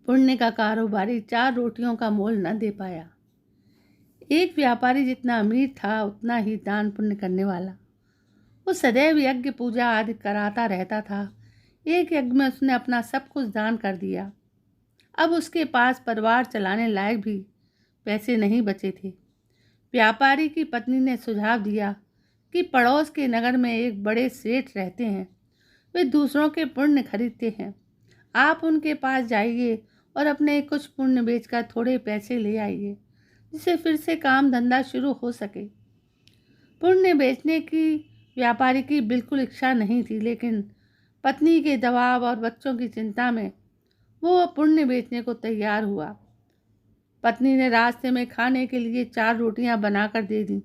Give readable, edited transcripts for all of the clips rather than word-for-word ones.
पुण्य का कारोबारी 4 रोटियों का मोल न दे पाया। एक व्यापारी जितना अमीर था उतना ही दान पुण्य करने वाला। वो सदैव यज्ञ पूजा आदि कराता रहता था। एक यज्ञ में उसने अपना सब कुछ दान कर दिया। अब उसके पास परिवार चलाने लायक भी पैसे नहीं बचे थे। व्यापारी की पत्नी ने सुझाव दिया कि पड़ोस के नगर में एक बड़े सेठ रहते हैं। वे दूसरों के पुण्य खरीदते हैं। आप उनके पास जाइए और अपने कुछ पुण्य बेचकर थोड़े पैसे ले आइए, जिससे फिर से काम धंधा शुरू हो सके। पुण्य बेचने की व्यापारी की बिल्कुल इच्छा नहीं थी, लेकिन पत्नी के दबाव और बच्चों की चिंता में वो पुण्य बेचने को तैयार हुआ। पत्नी ने रास्ते में खाने के लिए 4 रोटियां बनाकर दे दी।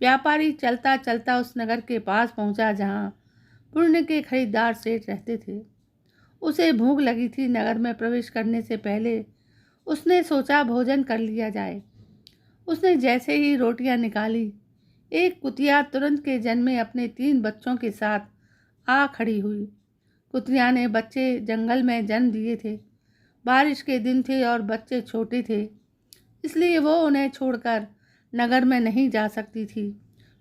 व्यापारी चलता चलता उस नगर के पास पहुंचा जहां पुण्य के खरीदार सेठ रहते थे। उसे भूख लगी थी। नगर में प्रवेश करने से पहले उसने सोचा भोजन कर लिया जाए। उसने जैसे ही रोटियां निकाली, एक कुतिया तुरंत के जन्मे अपने 3 बच्चों के साथ आ खड़ी हुई। कुतिया ने बच्चे जंगल में जन्म दिए थे। बारिश के दिन थे और बच्चे छोटे थे, इसलिए वो उन्हें छोड़कर नगर में नहीं जा सकती थी।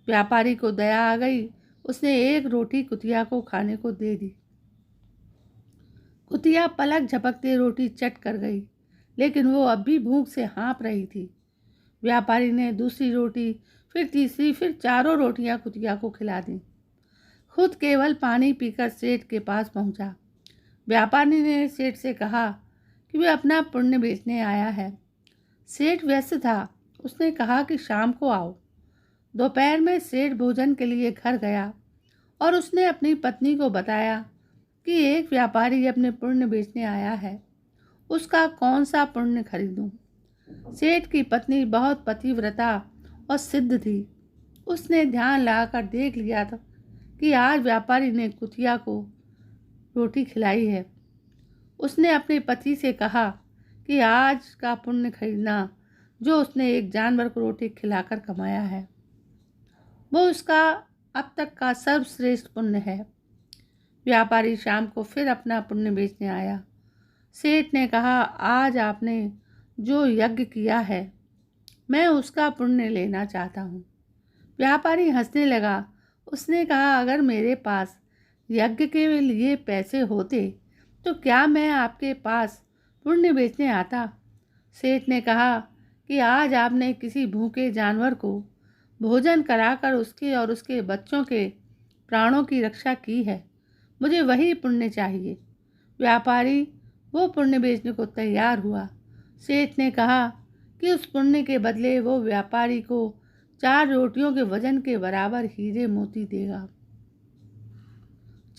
व्यापारी को दया आ गई। उसने एक रोटी कुतिया को खाने को दे दी। कुतिया पलक झपकते रोटी चट कर गई, लेकिन वो अब भी भूख से हाँफ रही थी। व्यापारी ने दूसरी रोटी, फिर तीसरी, फिर 4 रोटियां कुतिया को खिला दी। खुद केवल पानी पीकर सेठ के पास पहुंचा। व्यापारी ने सेठ से कहा कि वे अपना पुण्य बेचने आया है। सेठ व्यस्त था। उसने कहा कि शाम को आओ। दोपहर में सेठ भोजन के लिए घर गया और उसने अपनी पत्नी को बताया कि एक व्यापारी अपने पुण्य बेचने आया है। उसका कौन सा पुण्य खरीदूं? सेठ की पत्नी बहुत पतिव्रता और सिद्ध थी। उसने ध्यान लगाकर देख लिया था कि आज व्यापारी ने कुतिया को रोटी खिलाई है। उसने अपने पति से कहा कि आज का पुण्य खरीदना जो उसने एक जानवर को रोटी खिलाकर कमाया है, वो उसका अब तक का सर्वश्रेष्ठ पुण्य है। व्यापारी शाम को फिर अपना पुण्य बेचने आया। सेठ ने कहा, आज आपने जो यज्ञ किया है, मैं उसका पुण्य लेना चाहता हूँ। व्यापारी हंसने लगा। उसने कहा, अगर मेरे पास यज्ञ के लिए पैसे होते तो क्या मैं आपके पास पुण्य बेचने आता? सेठ ने कहा कि आज आपने किसी भूखे जानवर को भोजन कराकर उसके और उसके बच्चों के प्राणों की रक्षा की है। मुझे वही पुण्य चाहिए। व्यापारी वो पुण्य बेचने को तैयार हुआ। सेठ ने कहा कि उस पुण्य के बदले वो व्यापारी को 4 रोटियों के वजन के बराबर हीरे मोती देगा।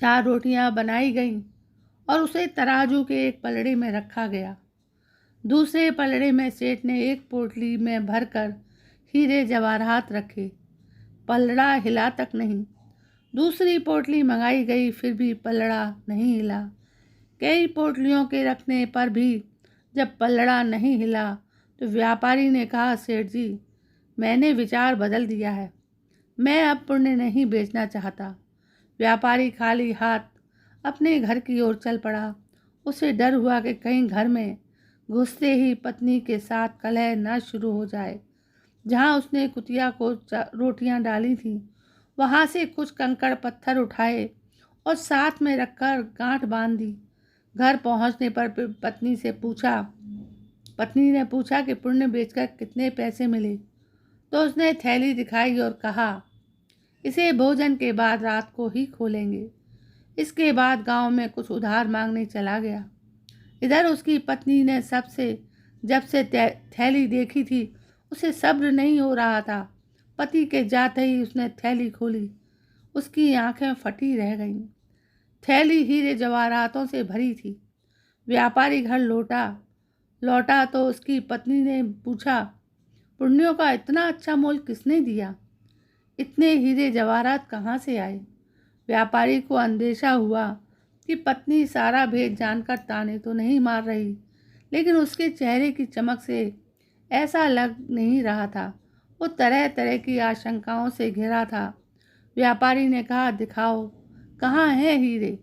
4 रोटियां बनाई गईं और उसे तराजू के एक पलड़े में रखा गया। दूसरे पलड़े में सेठ ने एक पोटली में भरकर हीरे जवाहरात रखे। पलड़ा हिला तक नहीं। दूसरी पोटली मंगाई गई, फिर भी पलड़ा नहीं हिला। कई पोटलियों के रखने पर भी जब पलड़ा नहीं हिला तो व्यापारी ने कहा, सेठ जी, मैंने विचार बदल दिया है। मैं अब पुण्य नहीं बेचना चाहता। व्यापारी खाली हाथ अपने घर की ओर चल पड़ा। उसे डर हुआ कि कहीं घर में घुसते ही पत्नी के साथ कलह न शुरू हो जाए। जहाँ उसने कुतिया को रोटियां डाली थीं, वहाँ से कुछ कंकड़ पत्थर उठाए और साथ में रखकर गांठ बांध दी। घर पहुँचने पर पत्नी ने पूछा कि पुण्य बेचकर कितने पैसे मिले। तो उसने थैली दिखाई और कहा, इसे भोजन के बाद रात को ही खोलेंगे। इसके बाद गांव में कुछ उधार मांगने चला गया। इधर उसकी पत्नी ने जब से थैली देखी थी, उसे सब्र नहीं हो रहा था। पति के जाते ही उसने थैली खोली। उसकी आंखें फटी रह गईं। थैली हीरे जवाहरातों से भरी थी। व्यापारी घर लौटा तो उसकी पत्नी ने पूछा, पुण्यों का इतना अच्छा मोल किसने दिया? इतने हीरे जवाहरात कहाँ से आए? व्यापारी को अंदेशा हुआ कि पत्नी सारा भेद जानकर ताने तो नहीं मार रही, लेकिन उसके चेहरे की चमक से ऐसा लग नहीं रहा था। वो तरह तरह की आशंकाओं से घिरा था। व्यापारी ने कहा, दिखाओ, कहाँ है हीरे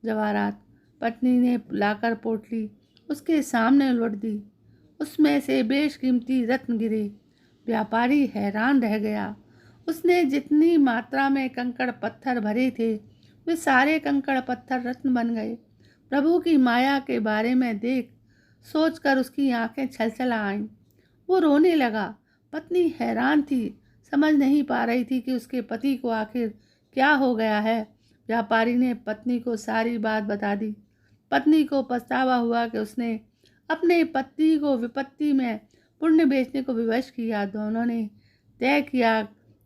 जवाहरात? पत्नी ने लाकर पोटली उसके सामने उलट दी। उसमें से बेशकीमती रत्न गिरे। व्यापारी हैरान रह गया। उसने जितनी मात्रा में कंकड़ पत्थर भरे थे वे सारे कंकड़ पत्थर रत्न बन गए। प्रभु की माया के बारे में सोचकर उसकी आंखें छलछला आईं। वो रोने लगा। पत्नी हैरान थी, समझ नहीं पा रही थी कि उसके पति को आखिर क्या हो गया है। व्यापारी ने पत्नी को सारी बात बता दी। पत्नी को पछतावा हुआ कि उसने अपने पति को विपत्ति में पुण्य बेचने को विवश किया। दोनों ने तय किया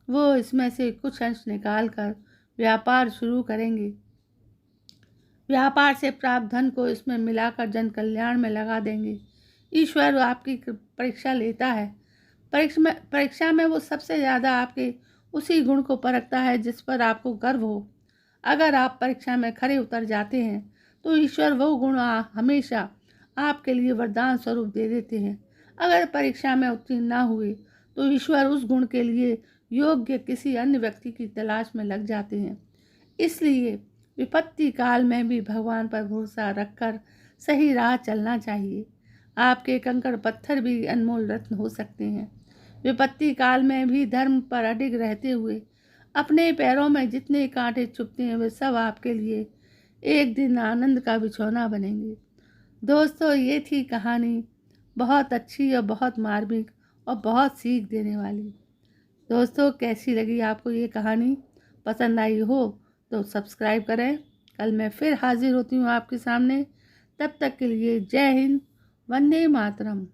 वो इसमें से कुछ अंश निकाल कर व्यापार शुरू करेंगे। व्यापार से प्राप्त धन को इसमें मिलाकर जन कल्याण में लगा देंगे। ईश्वर आपकी परीक्षा लेता है। परीक्षा में वो सबसे ज़्यादा आपके उसी गुण को परखता है जिस पर आपको गर्व हो। अगर आप परीक्षा में खरे उतर जाते हैं तो ईश्वर वो गुण हमेशा आपके लिए वरदान स्वरूप दे देते हैं। अगर परीक्षा में उत्तीर्ण ना हुए तो ईश्वर उस गुण के लिए योग्य किसी अन्य व्यक्ति की तलाश में लग जाते हैं। इसलिए विपत्ति काल में भी भगवान पर भरोसा रखकर सही राह चलना चाहिए। आपके कंकड़ पत्थर भी अनमोल रत्न हो सकते हैं। विपत्ति काल में भी धर्म पर अडिग रहते हुए अपने पैरों में जितने कांटे चुभते हैं वे सब आपके लिए एक दिन आनंद का बिछौना बनेंगे। दोस्तों, ये थी कहानी, बहुत अच्छी और बहुत मार्मिक और बहुत सीख देने वाली। दोस्तों, कैसी लगी आपको ये कहानी? पसंद आई हो तो सब्सक्राइब करें। कल मैं फिर हाजिर होती हूँ आपके सामने। तब तक के लिए जय हिंद, वंदे मातरम।